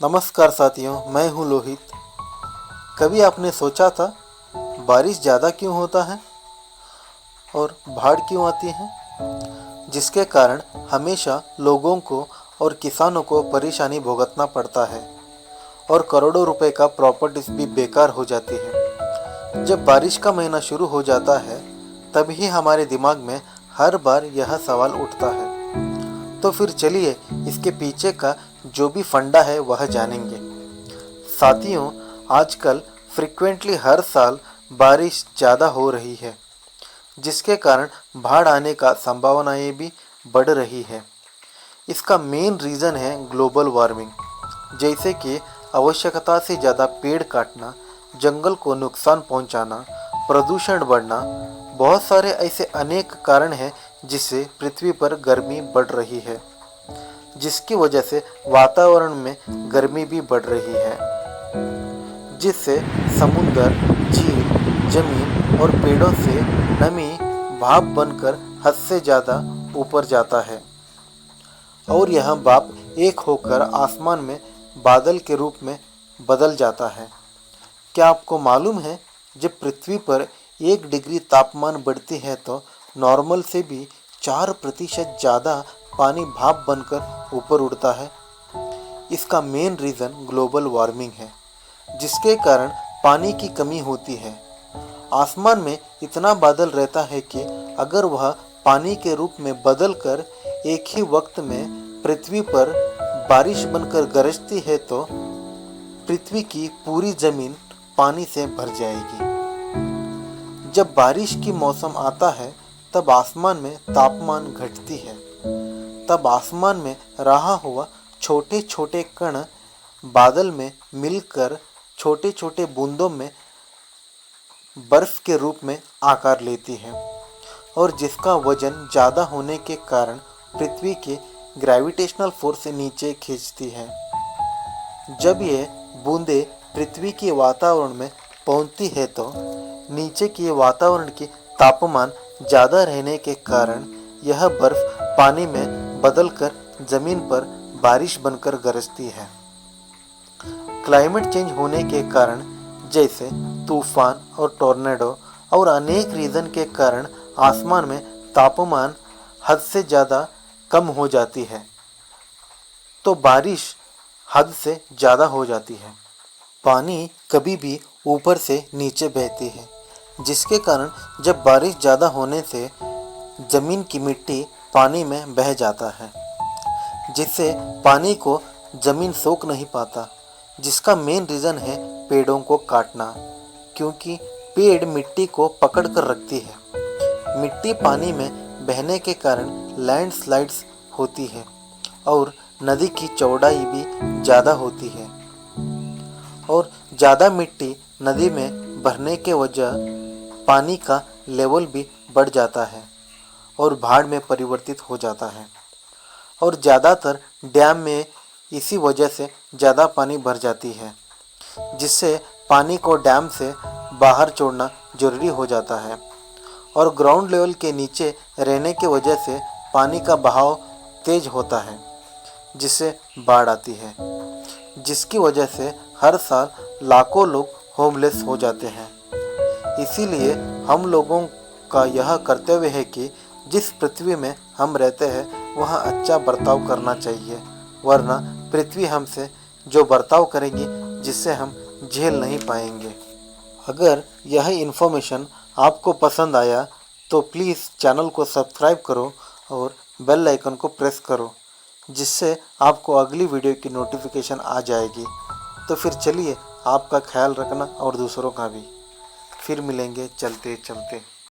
नमस्कार साथियों, मैं हूं लोहित। कभी आपने सोचा था बारिश ज़्यादा क्यों होता है और बाढ़ क्यों आती है, जिसके कारण हमेशा लोगों को और किसानों को परेशानी भुगतना पड़ता है और करोड़ों रुपए का प्रॉपर्टीज भी बेकार हो जाती है। जब बारिश का महीना शुरू हो जाता है तभी हमारे दिमाग में हर बार यह सवाल उठता है। तो फिर चलिए इसके पीछे का जो भी फंडा है वह जानेंगे। साथियों, आजकल फ्रिक्वेंटली हर साल बारिश ज़्यादा हो रही है, जिसके कारण बाढ़ आने का संभावनाएं भी बढ़ रही है। इसका मेन रीज़न है ग्लोबल वार्मिंग, जैसे कि आवश्यकता से ज़्यादा पेड़ काटना, जंगल को नुकसान पहुंचाना, प्रदूषण बढ़ना। बहुत सारे ऐसे अनेक कारण हैं जिससे पृथ्वी पर गर्मी बढ़ रही है, जिसकी वजह से वातावरण में गर्मी भी बढ़ रही है, जिससे समुद्र, झील, जमीन और पेड़ों से नमी भाप बनकर हद से ज़्यादा ऊपर जाता है और यह भाप एक होकर आसमान में बादल के रूप में बदल जाता है। क्या आपको मालूम है, जब पृथ्वी पर 1 डिग्री तापमान बढ़ती है तो नॉर्मल से भी 4% ज़्यादा पानी भाप बनकर ऊपर उड़ता है। इसका मेन रीज़न ग्लोबल वार्मिंग है, जिसके कारण पानी की कमी होती है। आसमान में इतना बादल रहता है कि अगर वह पानी के रूप में बदल कर एक ही वक्त में पृथ्वी पर बारिश बनकर गरजती है तो पृथ्वी की पूरी ज़मीन पानी से भर जाएगी। जब बारिश की मौसम आता है तब आसमान में तापमान घटती है। तब आसमान में रहा हुआ छोटे छोटे कण बादल में मिलकर छोटे छोटे बूंदों में बर्फ के रूप में आकार लेती है और जिसका वजन ज़्यादा होने के कारण पृथ्वी के ग्रेविटेशनल फोर्स से नीचे खींचती है। जब ये बूंदें पृथ्वी के वातावरण में पहुंचती है तो नीचे के वातावरण के तापमान ज़्यादा रहने के कारण यह बर्फ पानी में बदलकर ज़मीन पर बारिश बनकर गरजती है। क्लाइमेट चेंज होने के कारण जैसे तूफान और टॉर्नेडो और अनेक रीज़न के कारण आसमान में तापमान हद से ज़्यादा कम हो जाती है तो बारिश हद से ज़्यादा हो जाती है। पानी कभी भी ऊपर से नीचे बहती है, जिसके कारण जब बारिश ज़्यादा होने से ज़मीन की मिट्टी पानी में बह जाता है, जिससे पानी को ज़मीन सोख नहीं पाता। जिसका मेन रीज़न है पेड़ों को काटना, क्योंकि पेड़ मिट्टी को पकड़ कर रखती है। मिट्टी पानी में बहने के कारण लैंडस्लाइड्स होती है और नदी की चौड़ाई भी ज़्यादा होती है और ज़्यादा मिट्टी नदी में भरने के वजह पानी का लेवल भी बढ़ जाता है और बाढ़ में परिवर्तित हो जाता है। और ज़्यादातर डैम में इसी वजह से ज़्यादा पानी भर जाती है, जिससे पानी को डैम से बाहर छोड़ना ज़रूरी हो जाता है और ग्राउंड लेवल के नीचे रहने की वजह से पानी का बहाव तेज होता है, जिससे बाढ़ आती है, जिसकी वजह से हर साल लाखों लोग होमलेस हो जाते हैं। इसीलिए हम लोगों का यह कर्तव्य है कि जिस पृथ्वी में हम रहते हैं वहाँ अच्छा बर्ताव करना चाहिए, वरना पृथ्वी हमसे जो बर्ताव करेगी जिससे हम झेल नहीं पाएंगे। अगर यह इन्फॉर्मेशन आपको पसंद आया तो प्लीज़ चैनल को सब्सक्राइब करो और बेल आइकन को प्रेस करो, जिससे आपको अगली वीडियो की नोटिफिकेशन आ जाएगी। तो फिर चलिए, आपका ख्याल रखना और दूसरों का भी। फिर मिलेंगे चलते चलते।